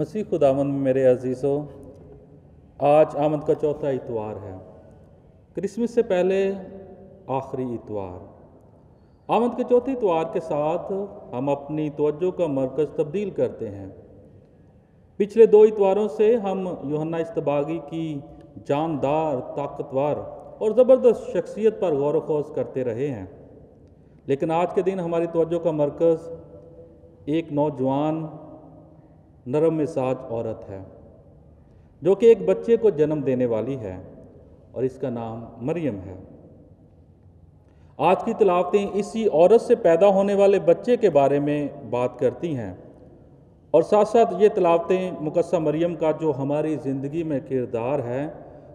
मसीह खुदावंद में मेरे अजीज़ों, आज आमद का चौथा इतवार है। क्रिसमस से पहले आखिरी इतवार। आमद के चौथे इतवार के साथ हम अपनी तवज्जो का मरकज़ तब्दील करते हैं। पिछले दो इतवारों से हम यूहन्ना इस्तबागी की जानदार, ताकतवर और ज़बरदस्त शख्सियत पर गौर व खोज करते रहे हैं, लेकिन आज के दिन हमारी तवज्जो का मरकज़ एक नौजवान नरम मिजाज औरत है जो कि एक बच्चे को जन्म देने वाली है और इसका नाम मरियम है। आज की तिलावतें इसी औरत से पैदा होने वाले बच्चे के बारे में बात करती हैं और साथ साथ ये तिलावतें मुकद्दसा मरियम का जो हमारी ज़िंदगी में किरदार है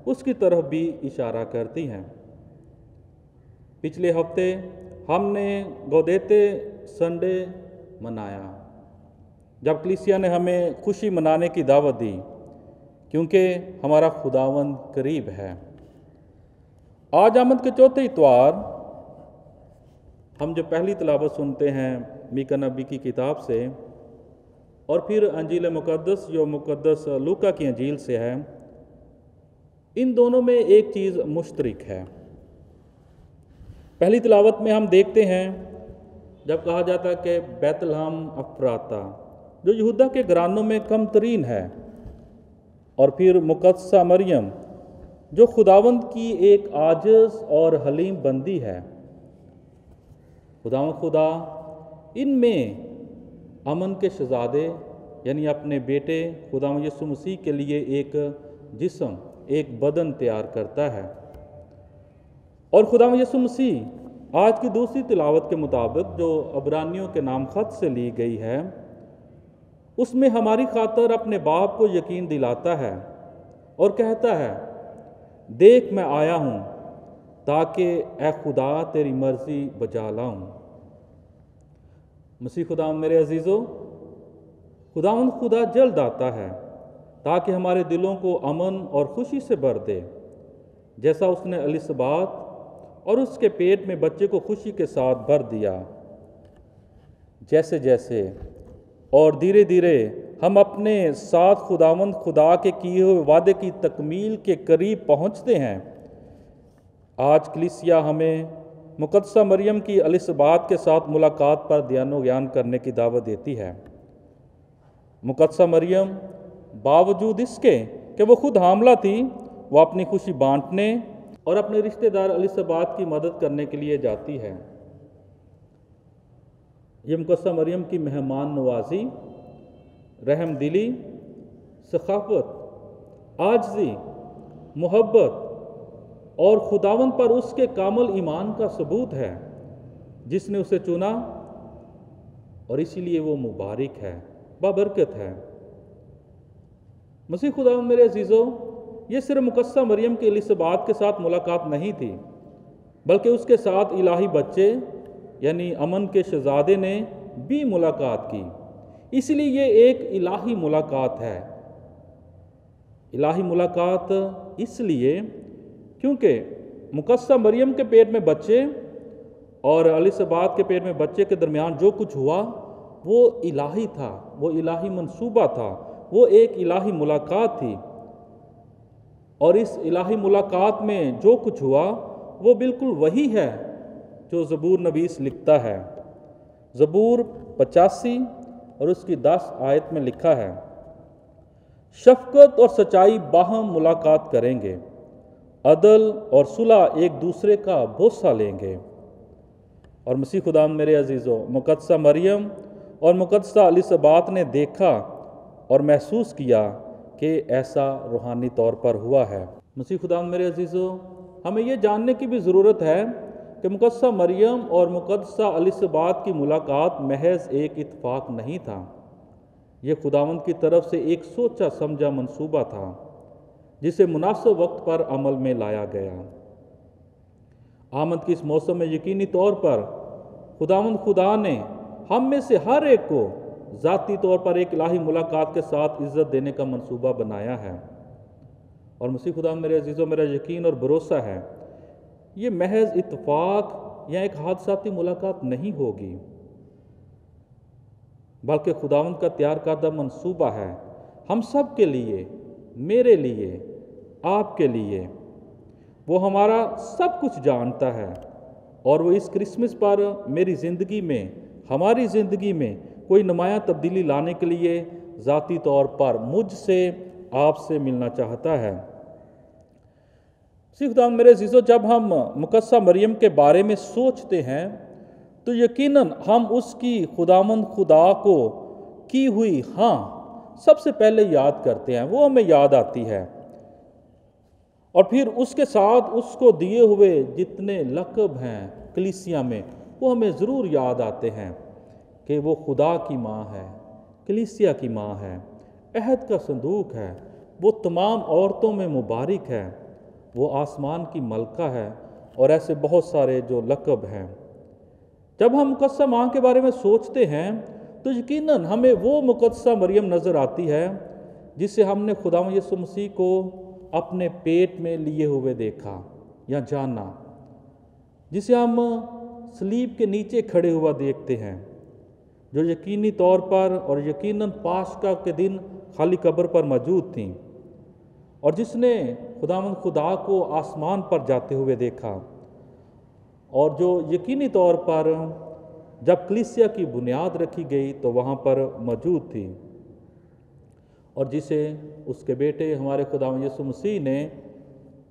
उसकी तरफ भी इशारा करती हैं। पिछले हफ्ते हमने गौदेते संडे मनाया, जब कलीसिया ने हमें खुशी मनाने की दावत दी क्योंकि हमारा खुदावंद करीब है। आज आमद के चौथे इतवार हम जो पहली तिलावत सुनते हैं मीका नबी की किताब से और फिर अंजील मुकद्दस जो मुकद्दस लूका की अंजील से है, इन दोनों में एक चीज़ मुश्तरक है। पहली तिलावत में हम देखते हैं जब कहा जाता है कि बैतलहम अफराता जो यहूदा के घरानों में कम तरीन है, और फिर मुकद्दसा मरियम जो खुदावंद की एक आजिज़ और हलीम बंदी है। खुदावंद खुदा इनमें अमन के शहज़ादे यानी अपने बेटे खुदावंद यीशु मसीह के लिए एक जिस्म, एक बदन तैयार करता है। और खुदावंद यीशु मसीह आज की दूसरी तिलावत के मुताबिक जो अबरानियों के नाम खत से ली गई है उसमें हमारी खातर अपने बाप को यकीन दिलाता है और कहता है, देख मैं आया हूँ ताकि ए खुदा तेरी मर्जी बजा लाऊं। मसीह खुदा मेरे अजीज़ों, खुदावंद खुदा जल्द आता है ताकि हमारे दिलों को अमन और खुशी से भर दे, जैसा उसने एलिसबात और उसके पेट में बच्चे को खुशी के साथ भर दिया। जैसे जैसे और धीरे धीरे हम अपने साथ खुदावंद खुदा के किए हुए वादे की तकमील के करीब पहुंचते हैं। आज कलीसिया हमें मुकद्दसा मरियम की एलिसबात के साथ मुलाकात पर ध्यानो ज्ञान करने की दावत देती है। मुकद्दसा मरियम बावजूद इसके कि वो खुद हामला थी, वो अपनी खुशी बांटने और अपने रिश्तेदार एलिसबात की मदद करने के लिए जाती है। ये मुकद्दसा मरियम की मेहमान नवाजी, रहम दिली, सखावत, आजिज़ी, मोहब्बत और खुदावंद पर उसके कामल ईमान का सबूत है जिसने उसे चुना, और इसीलिए वो मुबारक है, बाबरकत है। मसीह खुदावंद मेरे अजीज़ों, ये सिर्फ मुकद्दसा मरियम की एलिसबात के साथ मुलाकात नहीं थी, बल्कि उसके साथ इलाही बच्चे यानी अमन के शहज़ादे ने भी मुलाकात की। इसलिए ये एक इलाही मुलाकात है। इलाही मुलाकात इसलिए क्योंकि मुकद्दसा मरियम के पेट में बच्चे और एलिसबात के पेट में बच्चे के दरमियान जो कुछ हुआ वो इलाही था, वो इलाही मंसूबा था, वो एक इलाही मुलाकात थी। और इस इलाही मुलाकात में जो कुछ हुआ वो बिल्कुल वही है जो ज़बूर नबीस लिखता है। ज़बूर 85 और उसकी 10 आयत में लिखा है, शफ़क़त और सच्चाई बाहम मुलाकात करेंगे, अदल और सुलह एक दूसरे का बोसा लेंगे। और मसीह खुदा मेरे अजीज़ों, मुकद्दसा मरियम और मुकद्दसा एलिसबात ने देखा और महसूस किया कि ऐसा रूहानी तौर पर हुआ है। मसीह खुदा मेरे अजीज़ों, हमें ये जानने की भी ज़रूरत है कि मुकद्दसा मरियम और मुकद्दसा एलिसबात की मुलाकात महज एक इत्तेफाक नहीं था। ये खुदावंद की तरफ से एक सोचा समझा मंसूबा था जिसे मुनासिब वक्त पर अमल में लाया गया। आमद के इस मौसम में यकीनी तौर पर खुदावंद खुदा ने हम में से हर एक को ज़ाती तौर पर एक इलाही मुलाकात के साथ इज़्ज़त देने का मंसूबा बनाया है। और मसीह खुदा मेरे अजीज़ों, मेरा यकीन और भरोसा है ये महज इत्तेफाक या एक हादसाती मुलाकात नहीं होगी, बल्कि खुदावंद का तैयार करदा मंसूबा है। हम सब के लिए, मेरे लिए, आपके लिए। वो हमारा सब कुछ जानता है और वो इस क्रिसमस पर मेरी ज़िंदगी में, हमारी ज़िंदगी में कोई नुमायाँ तब्दीली लाने के लिए ज़ाती तौर पर मुझसे, आपसे मिलना चाहता है। खुदा मेरे अज़ीज़ों, जब हम मुकद्दसा मरियम के बारे में सोचते हैं तो यकीनन हम उसकी खुदावंद खुदा को की हुई हाँ सबसे पहले याद करते हैं, वो हमें याद आती है। और फिर उसके साथ उसको दिए हुए जितने लक़ब हैं कलीसिया में, वो हमें ज़रूर याद आते हैं कि वो खुदा की माँ है, कलीसिया की माँ है, अहद का संदूक है, वो तमाम औरतों में मुबारक है, वो आसमान की मलका है, और ऐसे बहुत सारे जो लक़ब हैं। जब हम मुकद्दसा माँ के बारे में सोचते हैं तो यकीनन हमें वो मुकद्दसा मरियम नज़र आती है जिसे हमने खुदावंद यीशु मसीह को अपने पेट में लिए हुए देखा या जाना, जिसे हम सलीब के नीचे खड़े हुआ देखते हैं, जो यकीनी तौर पर और यकीनन पास्का के दिन खाली कब्र पर मौजूद थी, और जिसने खुदावंद खुदा को आसमान पर जाते हुए देखा, और जो यकीनी तौर पर जब कलीसिया की बुनियाद रखी गई तो वहाँ पर मौजूद थी, और जिसे उसके बेटे हमारे खुदावंद यीशु मसीह ने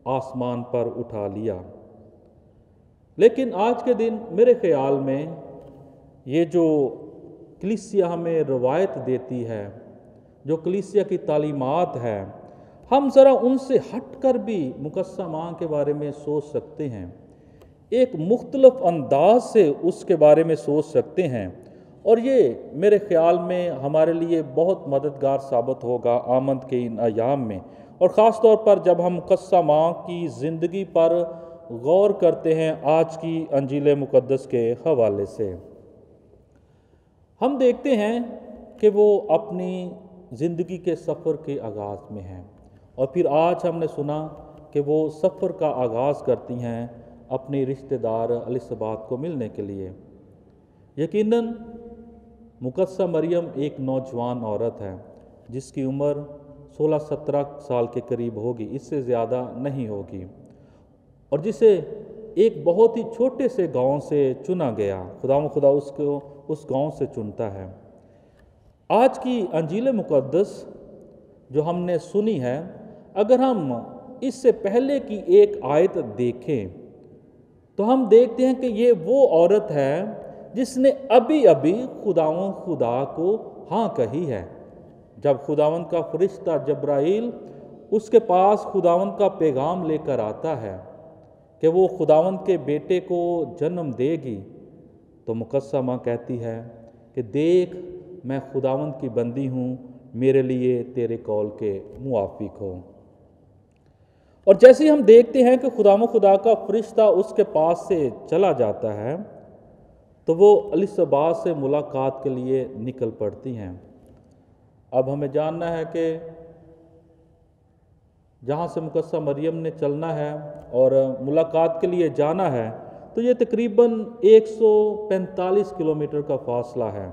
आसमान पर उठा लिया। लेकिन आज के दिन मेरे ख्याल में ये जो कलीसिया हमें रवायत देती है, जो कलीसिया की तालीमात है, हम ज़रा उनसे हट कर भी मुकद्दसा माँ के बारे में सोच सकते हैं, एक मुख्तलफ अंदाज से उसके बारे में सोच सकते हैं, और ये मेरे ख़्याल में हमारे लिए बहुत मददगार साबित होगा आमद के इन अयाम में, और ख़ास तौर पर जब हम मुकद्दसा माँ की ज़िंदगी पर गौर करते हैं आज की अंजील मुक़द्दस के हवाले से। हम देखते हैं कि वो अपनी ज़िंदगी के सफ़र के आगाज़ में हैं, और फिर आज हमने सुना कि वो सफ़र का आगाज़ करती हैं अपनी रिश्तेदार एलिसबात को मिलने के लिए। यकीनन मुकद्दसा मरियम एक नौजवान औरत है जिसकी उम्र 16-17 साल के करीब होगी, इससे ज़्यादा नहीं होगी, और जिसे एक बहुत ही छोटे से गांव से चुना गया। खुदा उसको उस गांव से चुनता है। आज की अंजील मुक़द्दस जो हमने सुनी है, अगर हम इससे पहले की एक आयत देखें तो हम देखते हैं कि ये वो औरत है जिसने अभी अभी खुदावंद खुदा को हाँ कही है। जब खुदावंद का फरिश्ता जब्राइल उसके पास खुदावंद का पैगाम लेकर आता है कि वो खुदावंद के बेटे को जन्म देगी, तो मुकद्दसा माँ कहती है कि देख, मैं खुदावंद की बंदी हूँ, मेरे लिए तेरे कौल के मुआफिक हो। और जैसे ही हम देखते हैं कि खुदावंद खुदा का फरिश्ता उसके पास से चला जाता है तो वो एलिसबात से मुलाकात के लिए निकल पड़ती हैं। अब हमें जानना है कि जहाँ से मुकद्दसा मरियम ने चलना है और मुलाकात के लिए जाना है, तो ये तकरीबन 145 किलोमीटर का फासला है।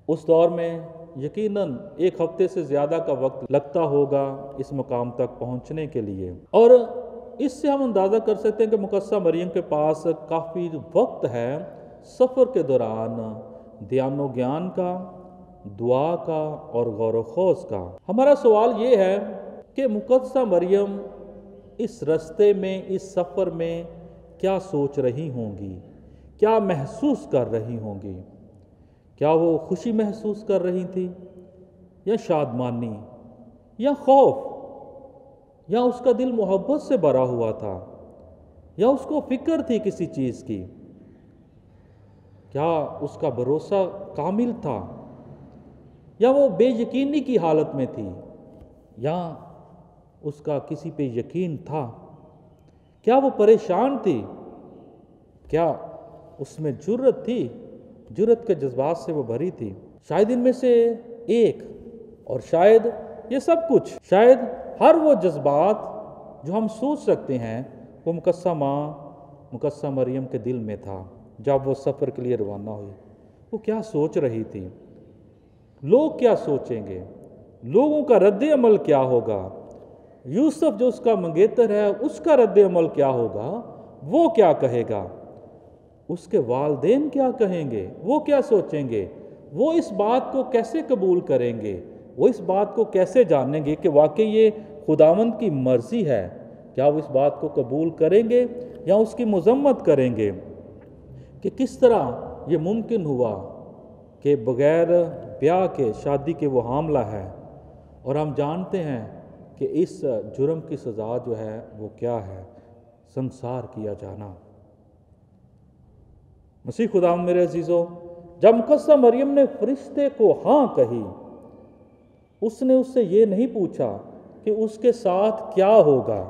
उस दौर में यकीनन एक हफ्ते से ज़्यादा का वक्त लगता होगा इस मुकाम तक पहुँचने के लिए, और इससे हम अंदाज़ा कर सकते हैं कि मुकद्दसा मरियम के पास काफ़ी वक्त है सफ़र के दौरान ध्यानो ज्ञान का, दुआ का और गौर ख़ौज़ का। हमारा सवाल ये है कि मुकद्दसा मरियम इस रास्ते में, इस सफ़र में क्या सोच रही होंगी, क्या महसूस कर रही होंगी? क्या वो खुशी महसूस कर रही थी, या शादमानी, या खौफ, या उसका दिल मोहब्बत से भरा हुआ था, या उसको फिक्र थी किसी चीज़ की? क्या उसका भरोसा कामिल था, या वो बेयकीनी की हालत में थी, या उसका किसी पे यकीन था? क्या वो परेशान थी? क्या उसमें जुर्रत थी? जुर्रत के जज्बात से वो भरी थी। शायद इनमें से एक, और शायद ये सब कुछ, शायद हर वो जज्बात जो हम सोच सकते हैं वो मुकद्दसा मरियम के दिल में था जब वो सफ़र के लिए रवाना हुई। वो क्या सोच रही थी? लोग क्या सोचेंगे? لوگوں کا رد عمل کیا ہوگا؟ یوسف جو اس کا منگیتر ہے اس کا رد عمل کیا ہوگا؟ وہ کیا کہے گا؟ اس کے والدین کیا کہیں گے؟ وہ کیا سوچیں گے؟ وہ اس بات کو کیسے قبول کریں گے؟ وہ اس بات کو کیسے جانیں گے کہ واقعی یہ خداوند کی مرضی ہے؟ کیا وہ اس بات کو قبول کریں گے یا اس کی مذمت کریں گے؟ کہ کس طرح یہ ممکن ہوا کہ بغیر بیاہ کے شادی کے وہ حاملہ ہے، اور ہم جانتے ہیں کہ اس جرم کی سزا جو ہے وہ کیا ہے؟ سنسار کیا جانا۔ مسیح خدا میرے عزیزو، جب مقدسہ مریم نے فرشتے کو ہاں کہی، اس نے اس سے یہ نہیں پوچھا کہ اس کے ساتھ کیا ہوگا،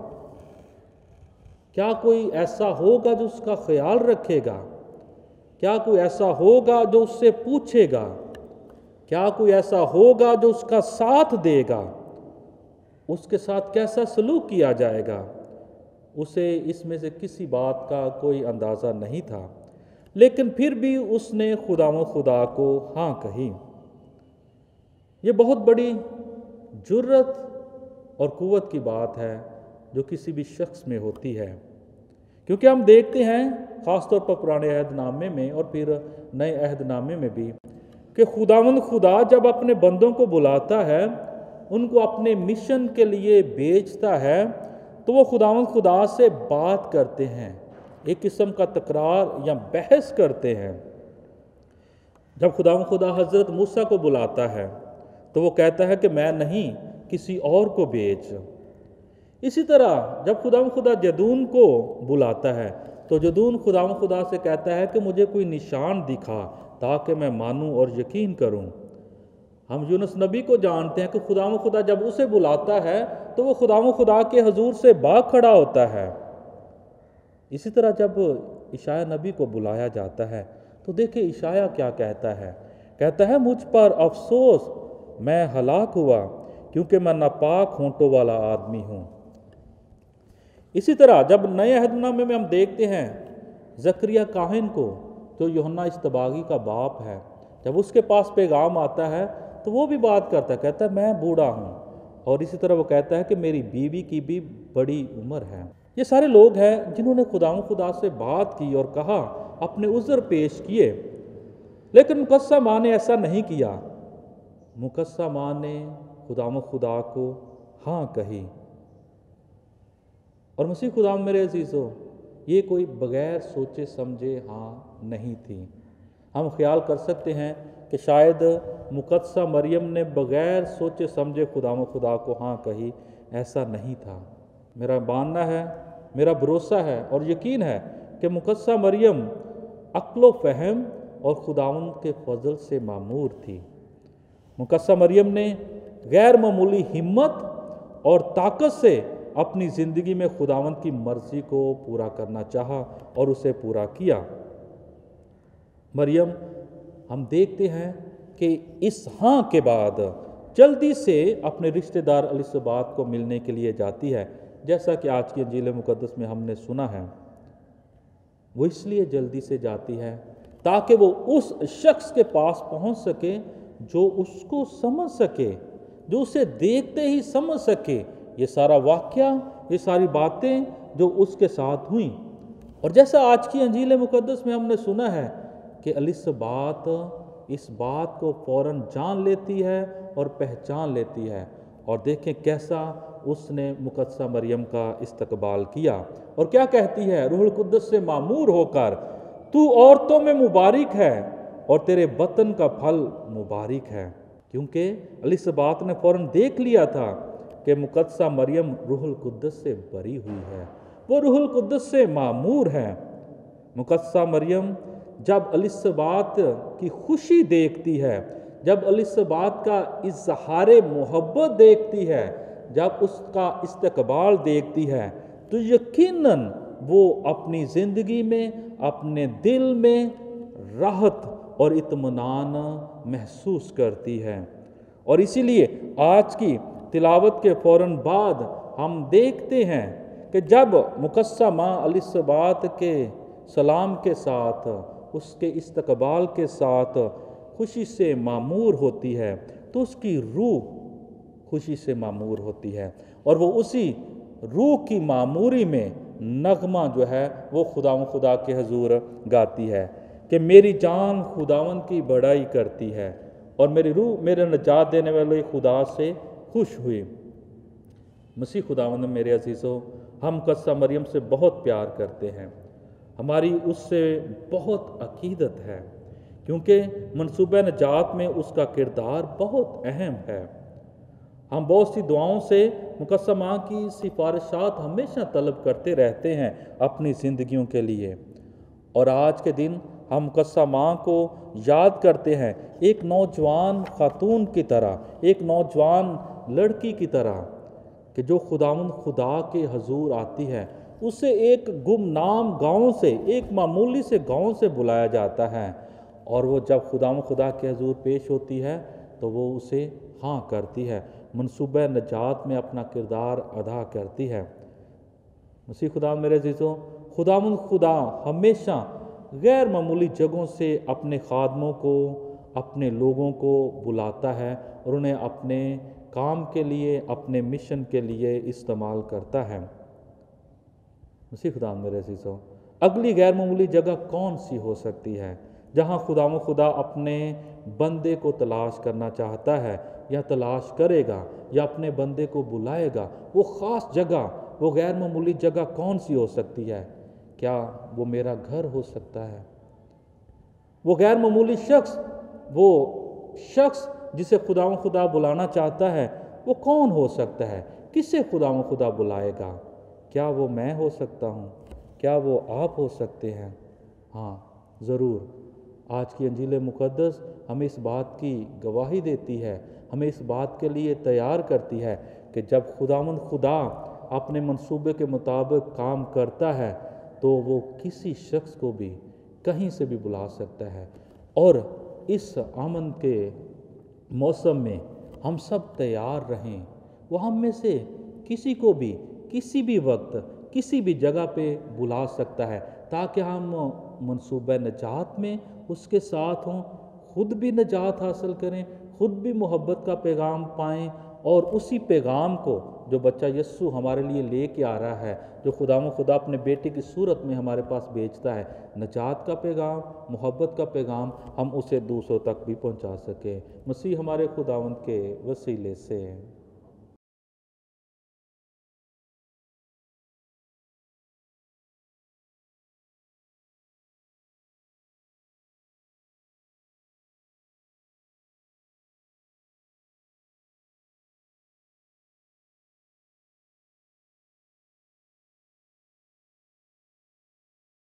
کیا کوئی ایسا ہوگا جو اس کا خیال رکھے گا، کیا کوئی ایسا ہوگا جو اس سے پوچھے گا، کیا کوئی ایسا ہوگا جو اس کا ساتھ دے گا، اس کے ساتھ کیسا سلوک کیا جائے گا؟ اسے اس میں سے کسی بات کا کوئی اندازہ نہیں تھا، لیکن پھر بھی اس نے خدا کو ہاں کہی۔ یہ بہت بڑی جرت اور قوت کی بات ہے جو کسی بھی شخص میں ہوتی ہے، کیونکہ ہم دیکھتے ہیں خاص طور پر پرانے عہد نامے میں اور پھر نئے عہد نامے میں بھی کہ خدا جب اپنے بندوں کو بلاتا ہے، ان کو اپنے مشن کے لیے بھیجتا ہے، تو وہ خدا سے بات کرتے ہیں، ایک قسم کا تکرار یا بحث کرتے ہیں۔ جب خدا حضرت موسیٰ کو بلاتا ہے تو وہ کہتا ہے کہ میں نہیں، کسی اور کو بھیج۔ اسی طرح جب خدا جدون کو بلاتا ہے تو جدون خدا سے کہتا ہے کہ مجھے کوئی نشان دکھا تاکہ میں مانوں اور یقین کروں۔ ہم یونس نبی کو جانتے ہیں کہ خدا جب اسے بلاتا ہے تو وہ خدا کے حضور سے بھاگ کھڑا ہوتا ہے۔ اسی طرح جب عیسیٰ نبی کو بلایا جاتا ہے تو دیکھیں عیسیٰ کیا کہتا ہے مجھ پر افسوس، میں ہلاک ہوا کیونکہ میں ناپاک ہونٹوں والا آدمی ہوں۔ اسی طرح جب نئے عہد نامے میں ہم دیکھتے ہیں زکریا کاہن کو، جو یوحنا اصطباغی کا باپ ہے، جب اس کے پاس پیغام آتا ہے تو وہ بھی بات کرتا ہے، کہتا ہے میں بوڑھا ہوں، اور اسی طرح وہ کہتا ہے کہ میری بیوی کی بھی بڑی عمر ہے۔ یہ سارے لوگ ہیں جنہوں نے خدا سے بات کی اور کہا، اپنے عذر پیش کیے، لیکن مقدسہ ماں نے ایسا نہیں کیا۔ مقدسہ ماں نے خدا کو ہاں کہی۔ اور مسیح خدا میرے عزیزو، یہ کوئی بغیر سوچے سمجھے ہاں نہیں تھی۔ ہم خیال کر سکتے ہیں کہ شاید مقدسہ مریم نے بغیر سوچے سمجھے خدا کو ہاں کہی، ایسا نہیں تھا۔ میرا ماننا ہے، میرا بھروسہ ہے اور یقین ہے کہ مقدسہ مریم عقل و فہم اور خداوند کے فضل سے معمور تھی۔ مقدسہ مریم نے غیر معمولی ہمت اور طاقت سے اپنی زندگی میں خداوند کی مرضی کو پورا کرنا چاہا اور اسے پورا کیا۔ مریم، ہم دیکھتے ہیں کہ اس ہاں کے بعد جلدی سے اپنے رشتہ دار الصبات کو ملنے کے لیے جاتی ہے، جیسا کہ آج کی انجیل مقدس میں ہم نے سنا ہے۔ وہ اس لیے جلدی سے جاتی ہے تاکہ وہ اس شخص کے پاس پہنچ سکے جو اس کو سمجھ سکے، جو اسے دیکھتے ہی سمجھ سکے یہ سارا واقعہ، یہ ساری باتیں جو اس کے ساتھ ہوئیں۔ اور جیسا آج کی انجیل مقدس میں ہم نے سنا ہے کہ الصبات اس بات کو فوراً جان لیتی ہے اور پہچان لیتی ہے، اور دیکھیں کیسا اس نے مقدسہ مریم کا استقبال کیا، اور کیا کہتی ہے، روح القدس سے معمور ہو کر تو عورتوں میں مبارک ہے اور تیرے بطن کا پھل مبارک ہے۔ کیونکہ الصبات نے فوراً دیکھ لیا تھا کہ مقدسہ مریم روح القدس سے بری ہوئی ہے، وہ روح القدس سے معمور ہے۔ مقدسہ مریم جب الصبات کی خوشی دیکھتی ہے، جب الصبات کا اظہار محبت دیکھتی ہے، جب اس کا استقبال دیکھتی ہے، تو یقیناً وہ اپنی زندگی میں، اپنے دل میں راحت اور اطمینان محسوس کرتی ہے۔ اور اسی لیے آج کی تلاوت کے فوراً بعد ہم دیکھتے ہیں کہ جب مقدسہ ماں الصبات کے سلام کے ساتھ، اس کے استقبال کے ساتھ خوشی سے معمور ہوتی ہے، تو اس کی روح خوشی سے معمور ہوتی ہے، اور وہ اسی روح کی معموری میں نغمہ جو ہے وہ خدا کے حضور گاتی ہے کہ میری جان خداوند کی بڑائی کرتی ہے اور میری روح میرے نجات دینے والے خدا سے خوش ہوئی۔ مسیح خداوند میرے عزیزو، ہم قدسہ مریم سے بہت پیار کرتے ہیں، ہماری اس سے بہت عقیدت ہے، کیونکہ منصوبہ نجات میں اس کا کردار بہت اہم ہے۔ ہم بہت سی دعاؤں سے مقدسہ ماں کی سفارشات ہمیشہ طلب کرتے رہتے ہیں اپنی زندگیوں کے لیے، اور آج کے دن ہم مقدسہ ماں کو یاد کرتے ہیں ایک نوجوان خاتون کی طرح، ایک نوجوان لڑکی کی طرح، کہ جو خداوند خدا کے حضور آتی ہے، اسے ایک گمنام گاؤں سے، ایک معمولی سے گاؤں سے بلایا جاتا ہے، اور وہ جب خداوند خدا کے حضور پیش ہوتی ہے تو وہ اسے ہاں کرتی ہے، منصوبہ نجات میں اپنا کردار ادا کرتی ہے۔ مسیح خدا میرے عزیزوں، خداوند خدا ہمیشہ غیر معمولی جگہوں سے اپنے خادموں کو، اپنے لوگوں کو بلاتا ہے اور انہیں اپنے کام کے لیے، اپنے مشن کے لیے استعمال کرتا ہے۔ مسیح خدا میرے عزیزوں، اگلی غیر معمولی جگہ کون سی ہو سکتی ہے جہاں خدا اپنے بندے کو تلاش کرنا چاہتا ہے یا تلاش کرے گا یا اپنے بندے کو بلائے گا؟ وہ خاص جگہ، وہ غیر معمولی جگہ کون سی ہو سکتی ہے؟ کیا وہ میرا گھر ہو سکتا ہے؟ وہ غیر معمولی شخص، وہ شخص جسے خدا بلانا چاہتا ہے، وہ کون ہو سکتا ہے؟ کسے خدا بلائے گا؟ کیا وہ میں ہو سکتا ہوں؟ کیا وہ آپ ہو سکتے ہیں؟ ہاں ضرور۔ آج کی انجیل مقدس ہمیں اس بات کی گواہی دیتی ہے، ہمیں اس بات کے لیے تیار کرتی ہے کہ جب خدا اپنے منصوبے کے مطابق کام کرتا ہے تو وہ کسی شخص کو بھی کہیں سے بھی بلا سکتا ہے۔ اور اس آمن کے موسم میں ہم سب تیار رہیں، وہ ہم میں سے کسی کو بھی کسی بھی وقت کسی بھی جگہ پہ بلا سکتا ہے، تاکہ ہم منصوبہ نجات میں اس کے ساتھ ہوں، خود بھی نجات حاصل کریں، خود بھی محبت کا پیغام پائیں، اور اسی پیغام کو جو بچہ یسوع ہمارے لیے لے کے آ رہا ہے، جو خدا اپنے بیٹے کی صورت میں ہمارے پاس بھیجتا ہے، نجات کا پیغام، محبت کا پیغام، ہم اسے دوسروں تک بھی پہنچا سکیں۔ مسیح ہمارے خداوند کے وسیلے سے